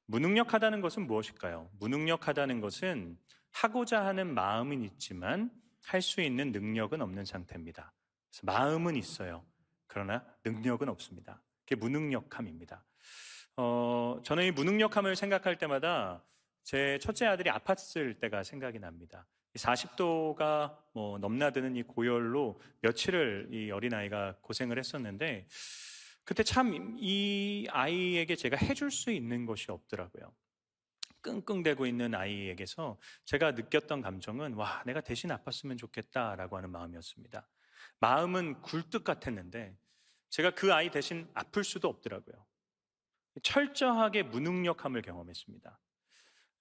무능력하다는 것은 무엇일까요? 무능력하다는 것은 하고자 하는 마음은 있지만 할 수 있는 능력은 없는 상태입니다. 그래서 마음은 있어요. 그러나 능력은 없습니다. 그게 무능력함입니다. 저는 이 무능력함을 생각할 때마다 제 첫째 아들이 아팠을 때가 생각이 납니다. 40도가 넘나드는 이 고열로 며칠을 이 어린아이가 고생을 했었는데 그때 참 이 아이에게 제가 해줄 수 있는 것이 없더라고요. 끙끙대고 있는 아이에게서 제가 느꼈던 감정은 와, 내가 대신 아팠으면 좋겠다라고 하는 마음이었습니다. 마음은 굴뚝 같았는데 제가 그 아이 대신 아플 수도 없더라고요. 철저하게 무능력함을 경험했습니다.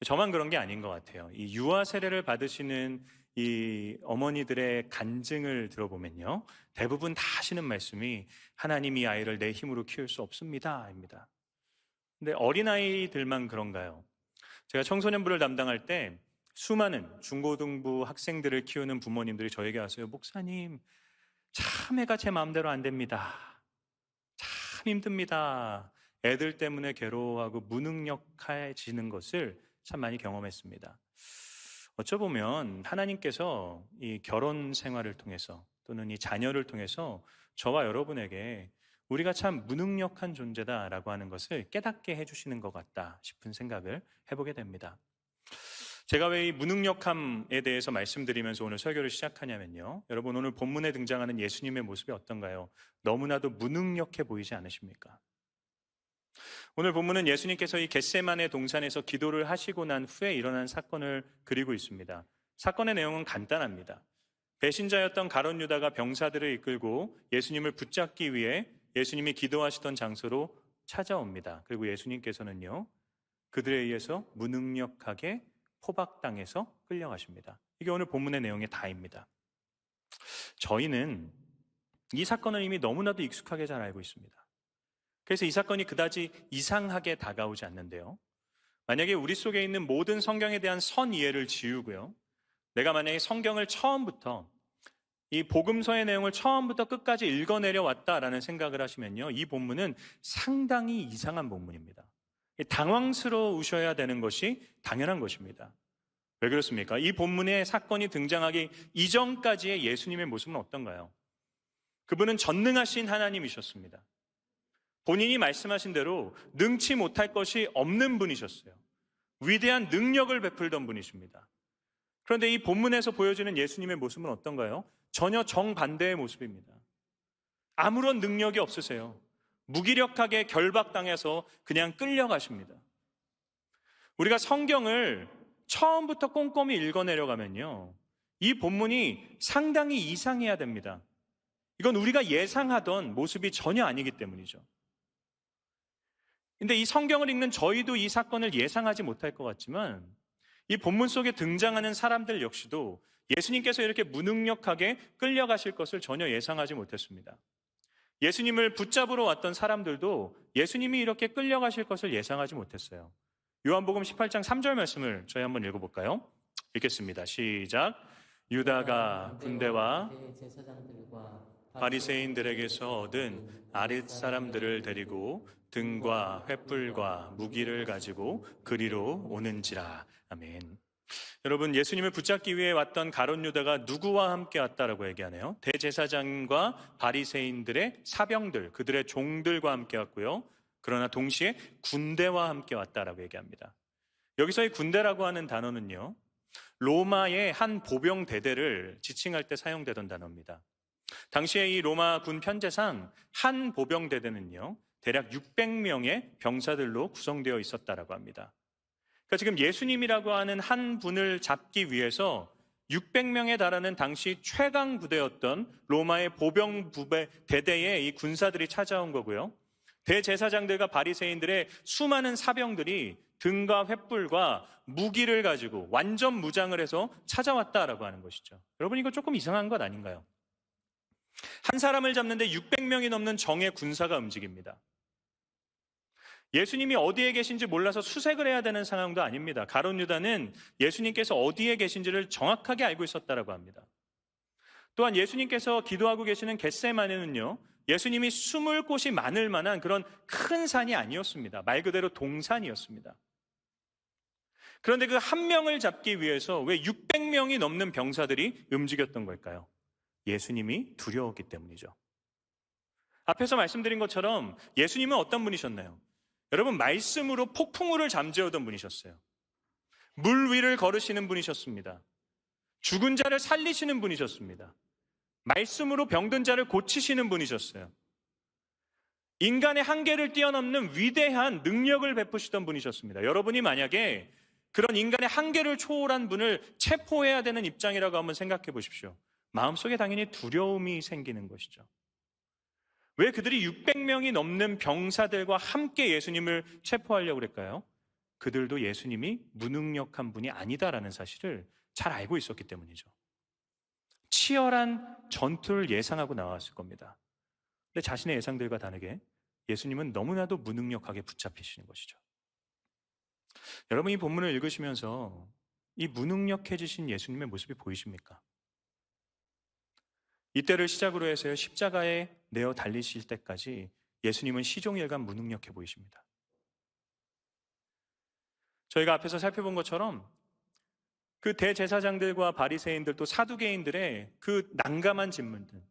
저만 그런 게 아닌 것 같아요. 이 유아 세례를 받으시는 이 어머니들의 간증을 들어보면요, 대부분 다 하시는 말씀이 하나님이 이 아이를 내 힘으로 키울 수 없습니다 입니다. 근데 어린아이들만 그런가요? 제가 청소년부를 담당할 때 수많은 중고등부 학생들을 키우는 부모님들이 저에게 와서요, 목사님, 참 애가 제 마음대로 안 됩니다. 참 힘듭니다. 애들 때문에 괴로워하고 무능력해지는 것을 참 많이 경험했습니다. 어쩌보면 하나님께서 이 결혼 생활을 통해서 또는 이 자녀를 통해서 저와 여러분에게 우리가 참 무능력한 존재다라고 하는 것을 깨닫게 해주시는 것 같다 싶은 생각을 해보게 됩니다. 제가 왜 이 무능력함에 대해서 말씀드리면서 오늘 설교를 시작하냐면요, 여러분, 오늘 본문에 등장하는 예수님의 모습이 어떤가요? 너무나도 무능력해 보이지 않으십니까? 오늘 본문은 예수님께서 이 겟세마네 동산에서 기도를 하시고 난 후에 일어난 사건을 그리고 있습니다. 사건의 내용은 간단합니다. 배신자였던 가룟 유다가 병사들을 이끌고 예수님을 붙잡기 위해 예수님이 기도하시던 장소로 찾아옵니다. 그리고 예수님께서는요, 그들에 의해서 무능력하게 포박당해서 끌려가십니다. 이게 오늘 본문의 내용의 다입니다. 저희는 이 사건을 이미 너무나도 익숙하게 잘 알고 있습니다. 그래서 이 사건이 그다지 이상하게 다가오지 않는데요, 만약에 우리 속에 있는 모든 성경에 대한 선이해를 지우고요, 내가 만약에 성경을 처음부터, 이 복음서의 내용을 처음부터 끝까지 읽어내려 왔다라는 생각을 하시면요, 이 본문은 상당히 이상한 본문입니다. 당황스러우셔야 되는 것이 당연한 것입니다. 왜 그렇습니까? 이 본문에 사건이 등장하기 이전까지의 예수님의 모습은 어떤가요? 그분은 전능하신 하나님이셨습니다. 본인이 말씀하신 대로 능치 못할 것이 없는 분이셨어요. 위대한 능력을 베풀던 분이십니다. 그런데 이 본문에서 보여지는 예수님의 모습은 어떤가요? 전혀 정반대의 모습입니다. 아무런 능력이 없으세요. 무기력하게 결박당해서 그냥 끌려가십니다. 우리가 성경을 처음부터 꼼꼼히 읽어내려가면요, 이 본문이 상당히 이상해야 됩니다. 이건 우리가 예상하던 모습이 전혀 아니기 때문이죠. 근데 이 성경을 읽는 저희도 이 사건을 예상하지 못할 것 같지만 이 본문 속에 등장하는 사람들 역시도 예수님께서 이렇게 무능력하게 끌려가실 것을 전혀 예상하지 못했습니다. 예수님을 붙잡으러 왔던 사람들도 예수님이 이렇게 끌려가실 것을 예상하지 못했어요. 요한복음 18장 3절 말씀을 저희 한번 읽어볼까요? 읽겠습니다. 시작. 유다가 군대와 바리새인들에게서 얻은 아릿 사람들을 데리고 등과 횃불과 무기를 가지고 그리로 오는지라. 아멘. 여러분, 예수님을 붙잡기 위해 왔던 가룟 유다가 누구와 함께 왔다라고 얘기하네요? 대제사장과 바리새인들의 사병들, 그들의 종들과 함께 왔고요, 그러나 동시에 군대와 함께 왔다라고 얘기합니다. 여기서의 군대라고 하는 단어는요, 로마의 한 보병 대대를 지칭할 때 사용되던 단어입니다. 당시에 이 로마 군 편제상 한 보병 대대는요, 대략 600명의 병사들로 구성되어 있었다라고 합니다. 그러니까 지금 예수님이라고 하는 한 분을 잡기 위해서 600명에 달하는 당시 최강 부대였던 로마의 보병 부대 대대에 이 군사들이 찾아온 거고요, 대제사장들과 바리새인들의 수많은 사병들이 등과 횃불과 무기를 가지고 완전 무장을 해서 찾아왔다라고 하는 것이죠. 여러분, 이거 조금 이상한 것 아닌가요? 한 사람을 잡는데 600명이 넘는 정예 군사가 움직입니다. 예수님이 어디에 계신지 몰라서 수색을 해야 되는 상황도 아닙니다. 가룟 유다는 예수님께서 어디에 계신지를 정확하게 알고 있었다라고 합니다. 또한 예수님께서 기도하고 계시는 겟세마네는요, 예수님이 숨을 곳이 많을 만한 그런 큰 산이 아니었습니다. 말 그대로 동산이었습니다. 그런데 그 한 명을 잡기 위해서 왜 600명이 넘는 병사들이 움직였던 걸까요? 예수님이 두려웠기 때문이죠. 앞에서 말씀드린 것처럼 예수님은 어떤 분이셨나요? 여러분, 말씀으로 폭풍우를 잠재우던 분이셨어요. 물 위를 걸으시는 분이셨습니다. 죽은 자를 살리시는 분이셨습니다. 말씀으로 병든 자를 고치시는 분이셨어요. 인간의 한계를 뛰어넘는 위대한 능력을 베푸시던 분이셨습니다. 여러분이 만약에 그런 인간의 한계를 초월한 분을 체포해야 되는 입장이라고 한번 생각해 보십시오. 마음속에 당연히 두려움이 생기는 것이죠. 왜 그들이 600명이 넘는 병사들과 함께 예수님을 체포하려고 그랬까요? 그들도 예수님이 무능력한 분이 아니다라는 사실을 잘 알고 있었기 때문이죠. 치열한 전투를 예상하고 나왔을 겁니다. 근데 자신의 예상들과 다르게 예수님은 너무나도 무능력하게 붙잡히시는 것이죠. 여러분, 이 본문을 읽으시면서 이 무능력해지신 예수님의 모습이 보이십니까? 이때를 시작으로 해서 십자가에 내어 달리실 때까지 예수님은 시종일관 무능력해 보이십니다. 저희가 앞에서 살펴본 것처럼 그 대제사장들과 바리새인들 또 사두개인들의 그 난감한 질문들,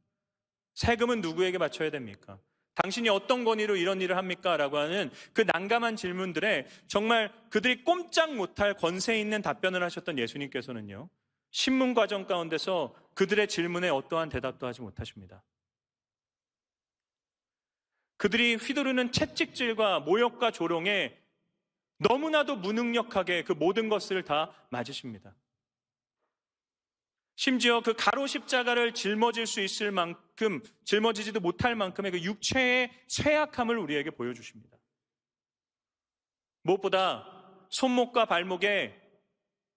세금은 누구에게 바쳐야 됩니까? 당신이 어떤 권위로 이런 일을 합니까? 라고 하는 그 난감한 질문들에 정말 그들이 꼼짝 못할 권세 있는 답변을 하셨던 예수님께서는요, 신문 과정 가운데서 그들의 질문에 어떠한 대답도 하지 못하십니다. 그들이 휘두르는 채찍질과 모욕과 조롱에 너무나도 무능력하게 그 모든 것을 다 맞으십니다. 심지어 그 가로 십자가를 짊어질 수 있을 만큼, 짊어지지도 못할 만큼의 그 육체의 쇠약함을 우리에게 보여주십니다. 무엇보다 손목과 발목에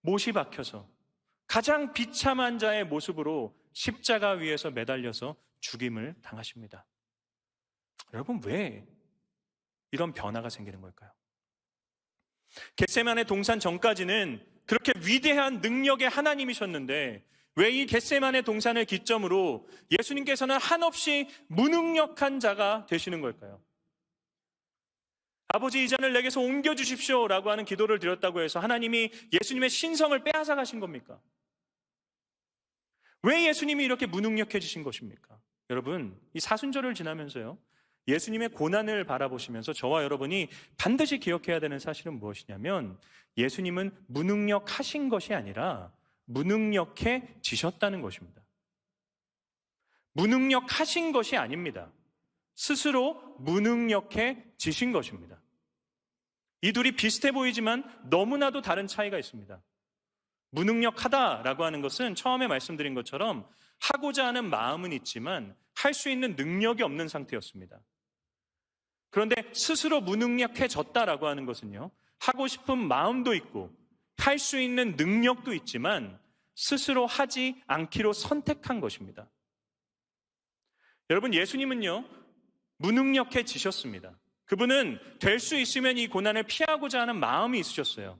못이 박혀서 가장 비참한 자의 모습으로 십자가 위에서 매달려서 죽임을 당하십니다. 여러분, 왜 이런 변화가 생기는 걸까요? 겟세마네 동산 전까지는 그렇게 위대한 능력의 하나님이셨는데 왜 이 겟세마네 동산을 기점으로 예수님께서는 한없이 무능력한 자가 되시는 걸까요? 아버지, 이 잔을 내게서 옮겨주십시오 라고 하는 기도를 드렸다고 해서 하나님이 예수님의 신성을 빼앗아 가신 겁니까? 왜 예수님이 이렇게 무능력해지신 것입니까? 여러분, 이 사순절을 지나면서요, 예수님의 고난을 바라보시면서 저와 여러분이 반드시 기억해야 되는 사실은 무엇이냐면 예수님은 무능력하신 것이 아니라 무능력해지셨다는 것입니다. 무능력하신 것이 아닙니다. 스스로 무능력해지신 것입니다. 이 둘이 비슷해 보이지만 너무나도 다른 차이가 있습니다. 무능력하다라고 하는 것은 처음에 말씀드린 것처럼 하고자 하는 마음은 있지만 할 수 있는 능력이 없는 상태였습니다. 그런데 스스로 무능력해졌다라고 하는 것은요, 하고 싶은 마음도 있고 할 수 있는 능력도 있지만 스스로 하지 않기로 선택한 것입니다. 여러분, 예수님은요, 무능력해지셨습니다. 그분은 될 수 있으면 이 고난을 피하고자 하는 마음이 있으셨어요.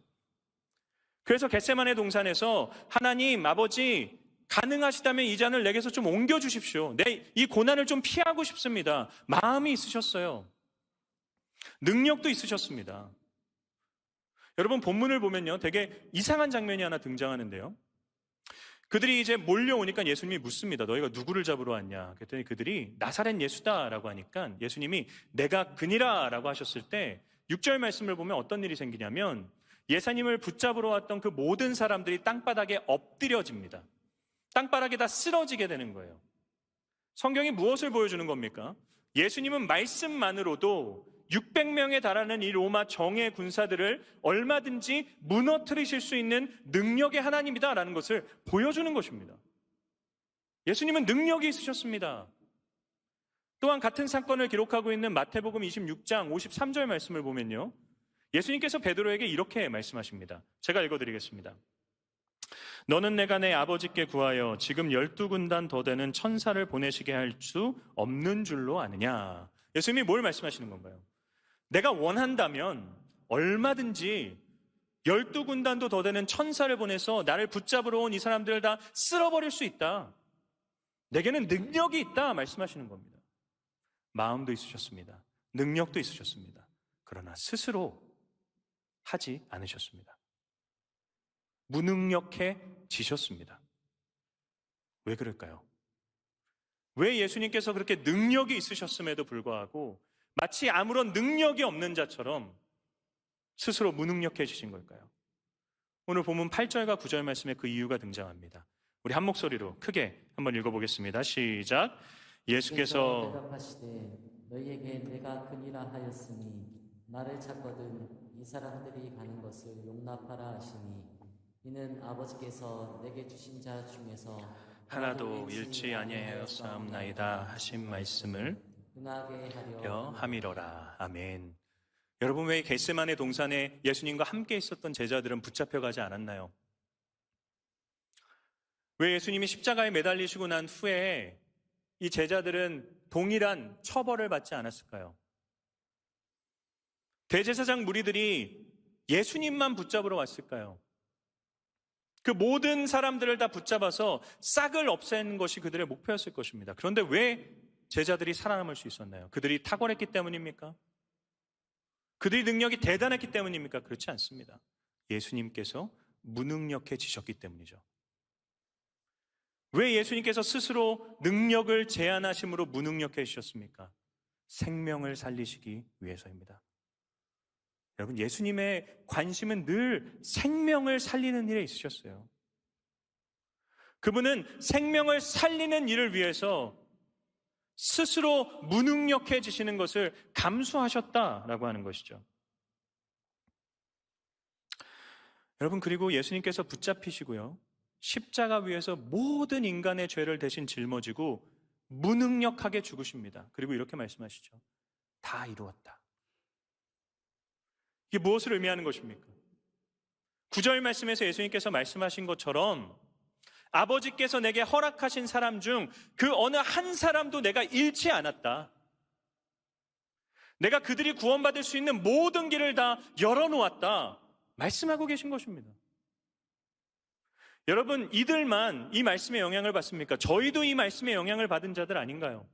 그래서 겟세마네 동산에서 하나님, 아버지, 가능하시다면 이 잔을 내게서 좀 옮겨주십시오. 이 고난을 좀 피하고 싶습니다. 마음이 있으셨어요. 능력도 있으셨습니다. 여러분, 본문을 보면요, 되게 이상한 장면이 하나 등장하는데요. 그들이 이제 몰려오니까 예수님이 묻습니다. 너희가 누구를 잡으러 왔냐? 그랬더니 그들이 나사렛 예수다라고 하니까 예수님이 내가 그니라 라고 하셨을 때 6절 말씀을 보면 어떤 일이 생기냐면 예수님을 붙잡으러 왔던 그 모든 사람들이 땅바닥에 엎드려집니다. 땅바닥에 다 쓰러지게 되는 거예요. 성경이 무엇을 보여주는 겁니까? 예수님은 말씀만으로도 600명에 달하는 이 로마 정예 군사들을 얼마든지 무너뜨리실 수 있는 능력의 하나님이다라는 것을 보여주는 것입니다. 예수님은 능력이 있으셨습니다. 또한 같은 사건을 기록하고 있는 마태복음 26장 53절 말씀을 보면요, 예수님께서 베드로에게 이렇게 말씀하십니다. 제가 읽어드리겠습니다. 너는 내가 내 아버지께 구하여 지금 12군단 더 되는 천사를 보내시게 할 수 없는 줄로 아느냐. 예수님이 뭘 말씀하시는 건가요? 내가 원한다면 얼마든지 12군단도 더 되는 천사를 보내서 나를 붙잡으러 온 이 사람들을 다 쓸어버릴 수 있다. 내게는 능력이 있다 말씀하시는 겁니다. 마음도 있으셨습니다. 능력도 있으셨습니다. 그러나 스스로 하지 않으셨습니다. 무능력해지셨습니다. 왜 그럴까요? 왜 예수님께서 그렇게 능력이 있으셨음에도 불구하고 마치 아무런 능력이 없는 자처럼 스스로 무능력해지신 걸까요? 오늘 본문 8절과 9절 말씀에 그 이유가 등장합니다. 우리 한 목소리로 크게 한번 읽어보겠습니다. 시작. 예수께서 대답하시되 너희에게 내가 그니라 하였으니 나를 찾거든 이 사람들이 가는 것을 용납하라 하시니 이는 아버지께서 내게 주신 자 중에서 하나도 잃지 아니하였사옵나이다 하신 말씀을 응하게 하려 함이로라. 아멘. 여러분, 왜 겟세마네 동산에 예수님과 함께 있었던 제자들은 붙잡혀가지 않았나요? 왜 예수님이 십자가에 매달리시고 난 후에 이 제자들은 동일한 처벌을 받지 않았을까요? 대제사장 무리들이 예수님만 붙잡으러 왔을까요? 그 모든 사람들을 다 붙잡아서 싹을 없애는 것이 그들의 목표였을 것입니다. 그런데 왜 제자들이 살아남을 수 있었나요? 그들이 탁월했기 때문입니까? 그들의 능력이 대단했기 때문입니까? 그렇지 않습니다. 예수님께서 무능력해지셨기 때문이죠. 왜 예수님께서 스스로 능력을 제한하심으로 무능력해지셨습니까? 생명을 살리시기 위해서입니다. 여러분, 예수님의 관심은 늘 생명을 살리는 일에 있으셨어요. 그분은 생명을 살리는 일을 위해서 스스로 무능력해지시는 것을 감수하셨다라고 하는 것이죠. 여러분, 그리고 예수님께서 붙잡히시고요, 십자가 위에서 모든 인간의 죄를 대신 짊어지고 무능력하게 죽으십니다. 그리고 이렇게 말씀하시죠. 다 이루었다. 이게 무엇을 의미하는 것입니까? 9절 말씀에서 예수님께서 말씀하신 것처럼 아버지께서 내게 허락하신 사람 중 그 어느 한 사람도 내가 잃지 않았다. 내가 그들이 구원받을 수 있는 모든 길을 다 열어놓았다. 말씀하고 계신 것입니다. 여러분, 이들만 이 말씀의 영향을 받습니까? 저희도 이 말씀의 영향을 받은 자들 아닌가요?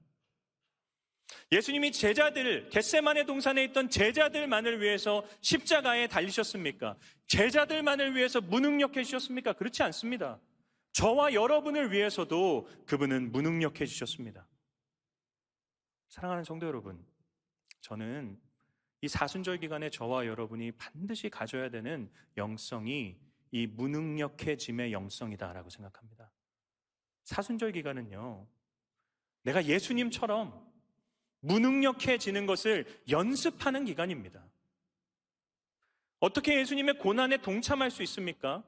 예수님이 제자들, 겟세마네 동산에 있던 제자들만을 위해서 십자가에 달리셨습니까? 제자들만을 위해서 무능력해지셨습니까? 그렇지 않습니다. 저와 여러분을 위해서도 그분은 무능력해지셨습니다. 사랑하는 성도 여러분, 저는 이 사순절 기간에 저와 여러분이 반드시 가져야 되는 영성이 이 무능력해짐의 영성이다라고 생각합니다. 사순절 기간은요, 내가 예수님처럼 무능력해지는 것을 연습하는 기간입니다. 어떻게 예수님의 고난에 동참할 수 있습니까?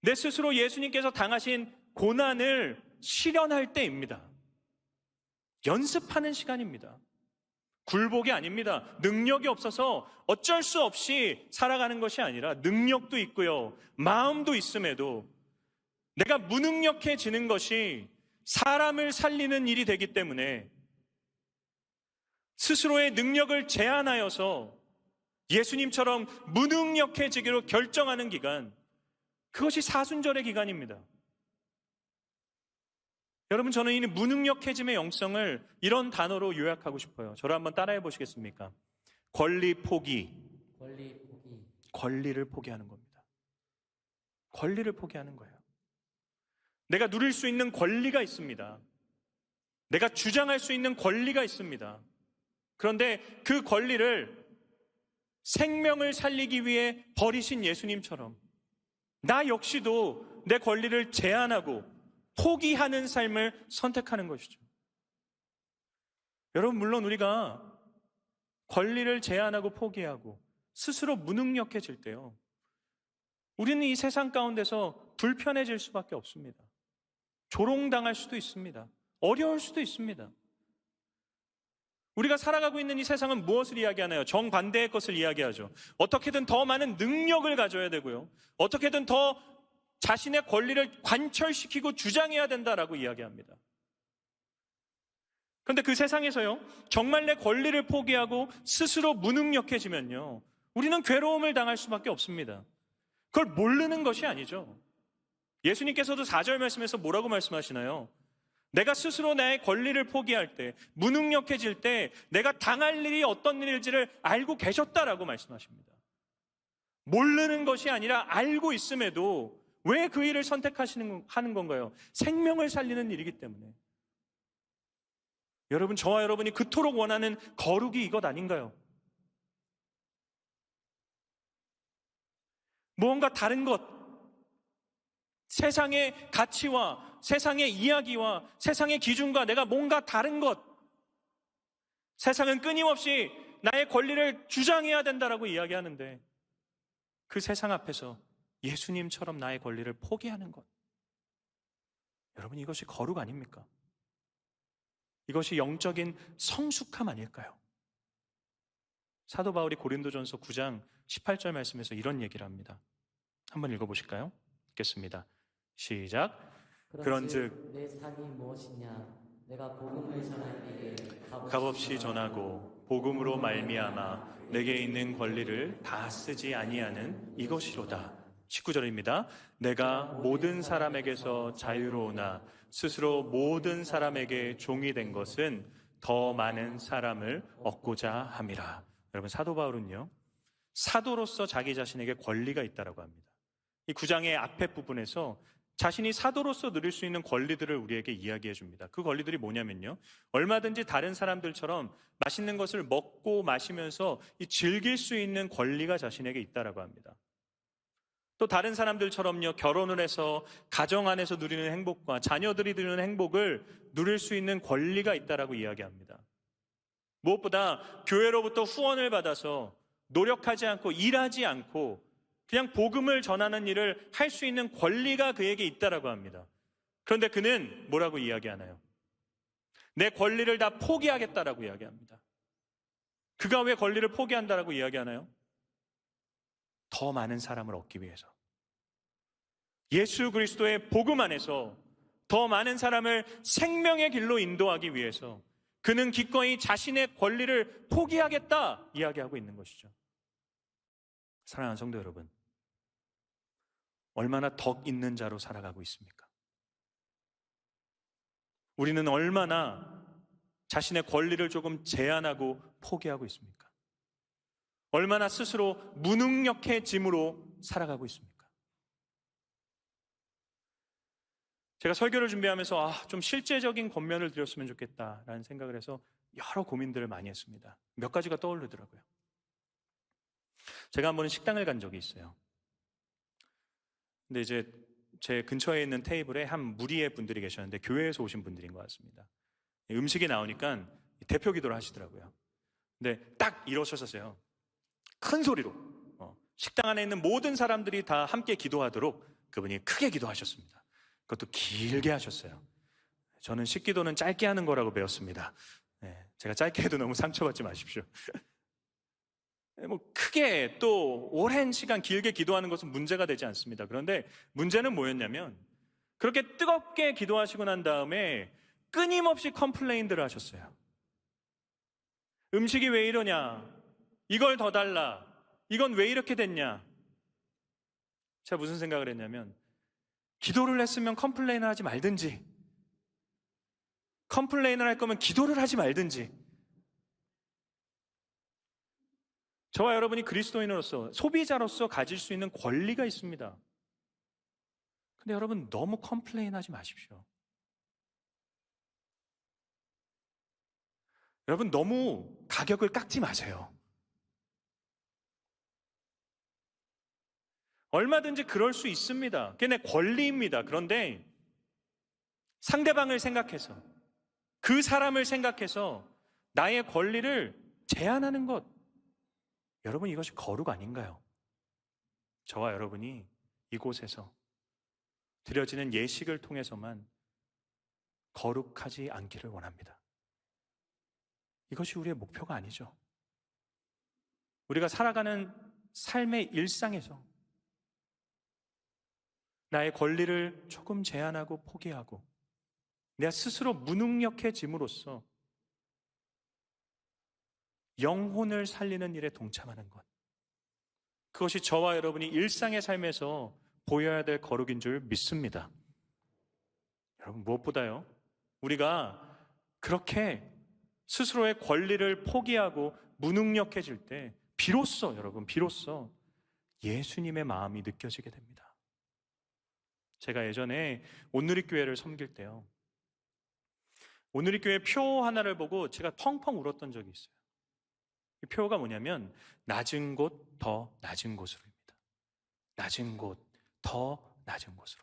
내 스스로 예수님께서 당하신 고난을 실현할 때입니다. 연습하는 시간입니다. 굴복이 아닙니다. 능력이 없어서 어쩔 수 없이 살아가는 것이 아니라 능력도 있고요, 마음도 있음에도 내가 무능력해지는 것이 사람을 살리는 일이 되기 때문에 스스로의 능력을 제한하여서 예수님처럼 무능력해지기로 결정하는 기간, 그것이 사순절의 기간입니다. 여러분, 저는 이 무능력해짐의 영성을 이런 단어로 요약하고 싶어요. 저를 한번 따라해 보시겠습니까? 권리 포기. 권리를 포기하는 겁니다. 권리를 포기하는 거예요. 내가 누릴 수 있는 권리가 있습니다. 내가 주장할 수 있는 권리가 있습니다. 그런데 그 권리를 생명을 살리기 위해 버리신 예수님처럼 나 역시도 내 권리를 제한하고 포기하는 삶을 선택하는 것이죠. 여러분, 물론 우리가 권리를 제한하고 포기하고 스스로 무능력해질 때요, 우리는 이 세상 가운데서 불편해질 수밖에 없습니다. 조롱당할 수도 있습니다. 어려울 수도 있습니다. 우리가 살아가고 있는 이 세상은 무엇을 이야기하나요? 정반대의 것을 이야기하죠. 어떻게든 더 많은 능력을 가져야 되고요, 어떻게든 더 자신의 권리를 관철시키고 주장해야 된다라고 이야기합니다. 그런데 그 세상에서요, 정말 내 권리를 포기하고 스스로 무능력해지면요, 우리는 괴로움을 당할 수밖에 없습니다. 그걸 모르는 것이 아니죠. 예수님께서도 4절 말씀에서 뭐라고 말씀하시나요? 내가 스스로 나의 권리를 포기할 때, 무능력해질 때 내가 당할 일이 어떤 일일지를 알고 계셨다라고 말씀하십니다. 모르는 것이 아니라 알고 있음에도 왜 그 일을 하는 건가요? 생명을 살리는 일이기 때문에. 여러분, 저와 여러분이 그토록 원하는 거룩이 이것 아닌가요? 무언가 다른 것, 세상의 가치와 세상의 이야기와 세상의 기준과 내가 뭔가 다른 것, 세상은 끊임없이 나의 권리를 주장해야 된다라고 이야기하는데 그 세상 앞에서 예수님처럼 나의 권리를 포기하는 것, 여러분, 이것이 거룩 아닙니까? 이것이 영적인 성숙함 아닐까요? 사도 바울이 고린도전서 9장 18절 말씀에서 이런 얘기를 합니다. 한번 읽어보실까요? 읽겠습니다. 시작. 그런즉 내 상이 무엇이냐? 내가 복음을 전할 때에 값없이 전하고 복음으로 말미암아 내게 있는 권리를 다 쓰지 아니하는 이것이로다. 19절입니다. 내가 모든 사람에게서 자유로우나 스스로 모든 사람에게 종이 된 것은 더 많은 사람을 얻고자 함이라. 여러분, 사도 바울은요, 사도로서 자기 자신에게 권리가 있다라고 합니다. 이 9장의 앞에 부분에서 자신이 사도로서 누릴 수 있는 권리들을 우리에게 이야기해 줍니다. 그 권리들이 뭐냐면요, 얼마든지 다른 사람들처럼 맛있는 것을 먹고 마시면서 즐길 수 있는 권리가 자신에게 있다라고 합니다. 또 다른 사람들처럼요, 결혼을 해서 가정 안에서 누리는 행복과 자녀들이 누리는 행복을 누릴 수 있는 권리가 있다라고 이야기합니다. 무엇보다 교회로부터 후원을 받아서 노력하지 않고 일하지 않고 그냥 복음을 전하는 일을 할 수 있는 권리가 그에게 있다라고 합니다. 그런데 그는 뭐라고 이야기하나요? 내 권리를 다 포기하겠다라고 이야기합니다. 그가 왜 권리를 포기한다라고 이야기하나요? 더 많은 사람을 얻기 위해서. 예수 그리스도의 복음 안에서 더 많은 사람을 생명의 길로 인도하기 위해서 그는 기꺼이 자신의 권리를 포기하겠다 이야기하고 있는 것이죠. 사랑하는 성도 여러분, 얼마나 덕 있는 자로 살아가고 있습니까? 우리는 얼마나 자신의 권리를 조금 제한하고 포기하고 있습니까? 얼마나 스스로 무능력해짐으로 살아가고 있습니까? 제가 설교를 준비하면서 좀 실제적인 권면을 드렸으면 좋겠다라는 생각을 해서 여러 고민들을 많이 했습니다. 몇 가지가 떠오르더라고요. 제가 한 번은 식당을 간 적이 있어요. 근데 이제 제 근처에 있는 테이블에 한 무리의 분들이 계셨는데 교회에서 오신 분들인 것 같습니다. 음식이 나오니까 대표 기도를 하시더라고요. 근데 딱 일어서셨어요. 큰 소리로 식당 안에 있는 모든 사람들이 다 함께 기도하도록 그분이 크게 기도하셨습니다. 그것도 길게 하셨어요. 저는 식기도는 짧게 하는 거라고 배웠습니다. 제가 짧게 해도 너무 상처받지 마십시오. 크게 또 오랜 시간 길게 기도하는 것은 문제가 되지 않습니다. 그런데 문제는 뭐였냐면 그렇게 뜨겁게 기도하시고 난 다음에 끊임없이 컴플레인들을 하셨어요. 음식이 왜 이러냐? 이걸 더 달라. 이건 왜 이렇게 됐냐? 제가 무슨 생각을 했냐면 기도를 했으면 컴플레인을 하지 말든지, 컴플레인을 할 거면 기도를 하지 말든지. 저와 여러분이 그리스도인으로서, 소비자로서 가질 수 있는 권리가 있습니다. 근데 여러분, 너무 컴플레인 하지 마십시오. 여러분, 너무 가격을 깎지 마세요. 얼마든지 그럴 수 있습니다. 그게 내 권리입니다. 그런데 상대방을 생각해서, 그 사람을 생각해서 나의 권리를 제한하는 것, 여러분, 이것이 거룩 아닌가요? 저와 여러분이 이곳에서 드려지는 예식을 통해서만 거룩하지 않기를 원합니다. 이것이 우리의 목표가 아니죠. 우리가 살아가는 삶의 일상에서 나의 권리를 조금 제한하고 포기하고 내가 스스로 무능력해짐으로써 영혼을 살리는 일에 동참하는 것, 그것이 저와 여러분이 일상의 삶에서 보여야 될 거룩인 줄 믿습니다. 여러분, 무엇보다요, 우리가 그렇게 스스로의 권리를 포기하고 무능력해질 때 비로소, 여러분, 비로소 예수님의 마음이 느껴지게 됩니다. 제가 예전에 온누리교회를 섬길 때요, 온누리교회 표 하나를 보고 제가 펑펑 울었던 적이 있어요. 이 표가 뭐냐면 낮은 곳, 더 낮은 곳으로입니다. 낮은 곳, 더 낮은 곳으로.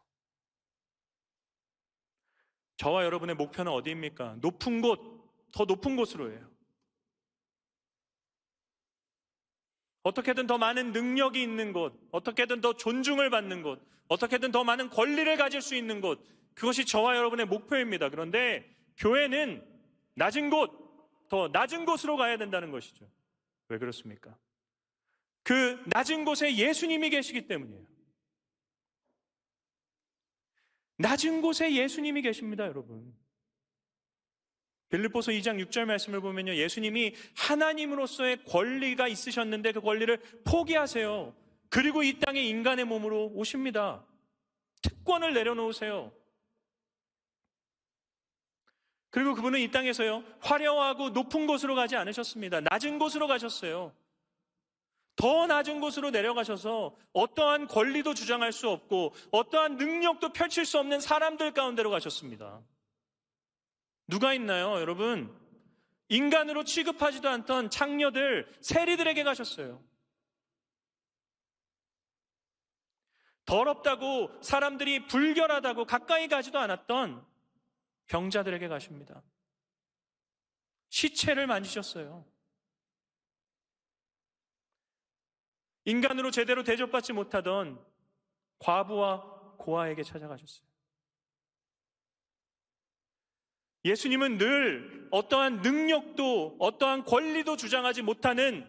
저와 여러분의 목표는 어디입니까? 높은 곳, 더 높은 곳으로예요. 어떻게든 더 많은 능력이 있는 곳, 어떻게든 더 존중을 받는 곳, 어떻게든 더 많은 권리를 가질 수 있는 곳, 그것이 저와 여러분의 목표입니다. 그런데 교회는 낮은 곳, 더 낮은 곳으로 가야 된다는 것이죠. 왜 그렇습니까? 그 낮은 곳에 예수님이 계시기 때문이에요. 낮은 곳에 예수님이 계십니다, 여러분. 빌립보서 2장 6절 말씀을 보면요, 예수님이 하나님으로서의 권리가 있으셨는데 그 권리를 포기하세요. 그리고 이 땅에 인간의 몸으로 오십니다. 특권을 내려놓으세요. 그리고 그분은 이 땅에서요, 화려하고 높은 곳으로 가지 않으셨습니다. 낮은 곳으로 가셨어요. 더 낮은 곳으로 내려가셔서 어떠한 권리도 주장할 수 없고 어떠한 능력도 펼칠 수 없는 사람들 가운데로 가셨습니다. 누가 있나요, 여러분? 인간으로 취급하지도 않던 창녀들, 세리들에게 가셨어요. 더럽다고 사람들이 불결하다고 가까이 가지도 않았던 병자들에게 가십니다. 시체를 만지셨어요. 인간으로 제대로 대접받지 못하던 과부와 고아에게 찾아가셨어요. 예수님은 늘 어떠한 능력도 어떠한 권리도 주장하지 못하는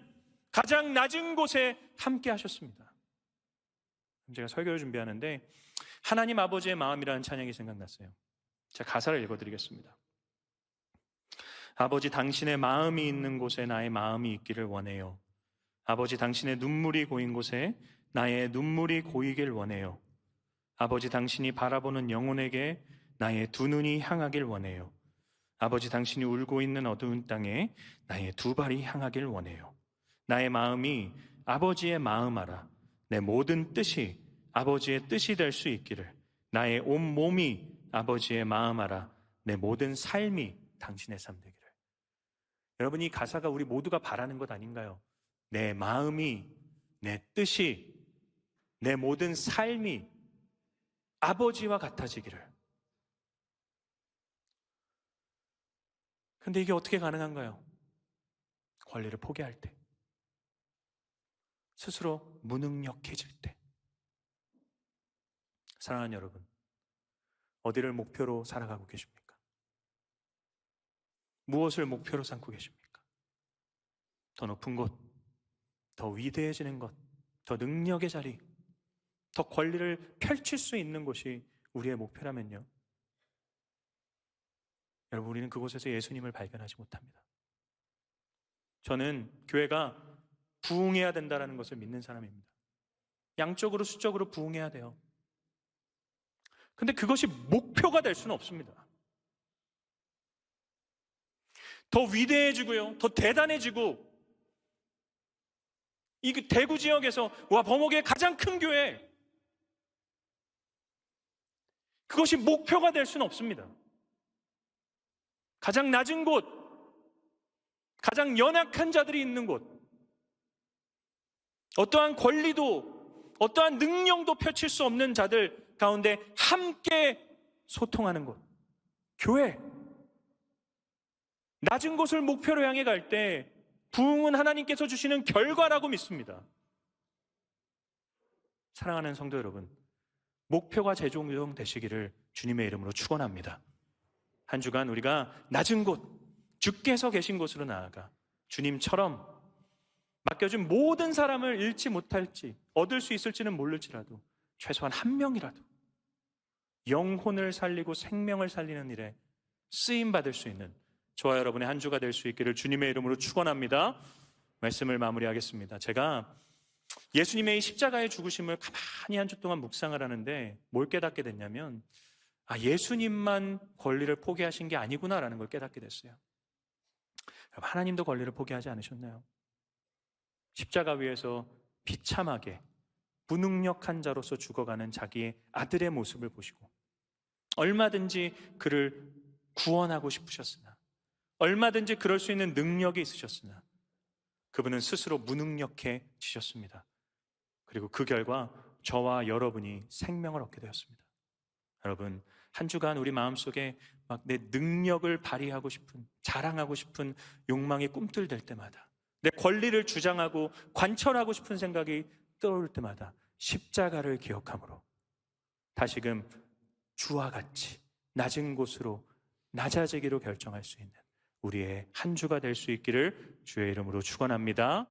가장 낮은 곳에 함께 하셨습니다. 제가 설교를 준비하는데 하나님 아버지의 마음이라는 찬양이 생각났어요. 제가 가사를 읽어드리겠습니다. 아버지, 당신의 마음이 있는 곳에 나의 마음이 있기를 원해요. 아버지, 당신의 눈물이 고인 곳에 나의 눈물이 고이길 원해요. 아버지, 당신이 바라보는 영혼에게 나의 두 눈이 향하길 원해요. 아버지, 당신이 울고 있는 어두운 땅에 나의 두 발이 향하길 원해요. 나의 마음이 아버지의 마음 알아 내 모든 뜻이 아버지의 뜻이 될 수 있기를. 나의 온 몸이 아버지의 마음 알아 내 모든 삶이 당신의 삶 되기를. 여러분, 이 가사가 우리 모두가 바라는 것 아닌가요? 내 마음이, 내 뜻이, 내 모든 삶이 아버지와 같아지기를. 근데 이게 어떻게 가능한가요? 권리를 포기할 때, 스스로 무능력해질 때. 사랑하는 여러분, 어디를 목표로 살아가고 계십니까? 무엇을 목표로 삼고 계십니까? 더 높은 곳, 더 위대해지는 것, 더 능력의 자리, 더 권리를 펼칠 수 있는 곳이 우리의 목표라면요, 여러분, 우리는 그곳에서 예수님을 발견하지 못합니다. 저는 교회가 부흥해야 된다는 것을 믿는 사람입니다. 양적으로 수적으로 부흥해야 돼요. 근데 그것이 목표가 될 수는 없습니다. 더 위대해지고요, 더 대단해지고, 이 대구 지역에서 범옥의 가장 큰 교회, 그것이 목표가 될 수는 없습니다. 가장 낮은 곳, 가장 연약한 자들이 있는 곳, 어떠한 권리도 어떠한 능력도 펼칠 수 없는 자들 가운데 함께 소통하는 곳, 교회. 낮은 곳을 목표로 향해 갈 때 부흥은 하나님께서 주시는 결과라고 믿습니다. 사랑하는 성도 여러분, 목표가 재종되시기를 주님의 이름으로 축원합니다. 한 주간 우리가 낮은 곳, 주께서 계신 곳으로 나아가 주님처럼 맡겨준 모든 사람을 잃지 못할지, 얻을 수 있을지는 모를지라도 최소한 한 명이라도 영혼을 살리고 생명을 살리는 일에 쓰임받을 수 있는 저와 여러분의 한 주가 될 수 있기를 주님의 이름으로 축원합니다. 말씀을 마무리하겠습니다. 제가 예수님의 이 십자가의 죽으심을 가만히 한 주 동안 묵상을 하는데 뭘 깨닫게 됐냐면, 예수님만 권리를 포기하신 게 아니구나라는 걸 깨닫게 됐어요. 하나님도 권리를 포기하지 않으셨나요? 십자가 위에서 비참하게 무능력한 자로서 죽어가는 자기의 아들의 모습을 보시고 얼마든지 그를 구원하고 싶으셨으나, 얼마든지 그럴 수 있는 능력이 있으셨으나 그분은 스스로 무능력해지셨습니다. 그리고 그 결과 저와 여러분이 생명을 얻게 되었습니다. 여러분, 한 주간 우리 마음속에 막 내 능력을 발휘하고 싶은, 자랑하고 싶은 욕망이 꿈틀댈 때마다, 내 권리를 주장하고 관철하고 싶은 생각이 떠오를 때마다 십자가를 기억함으로 다시금 주와 같이 낮은 곳으로 낮아지기로 결정할 수 있는 우리의 한 주가 될 수 있기를 주의 이름으로 축원합니다.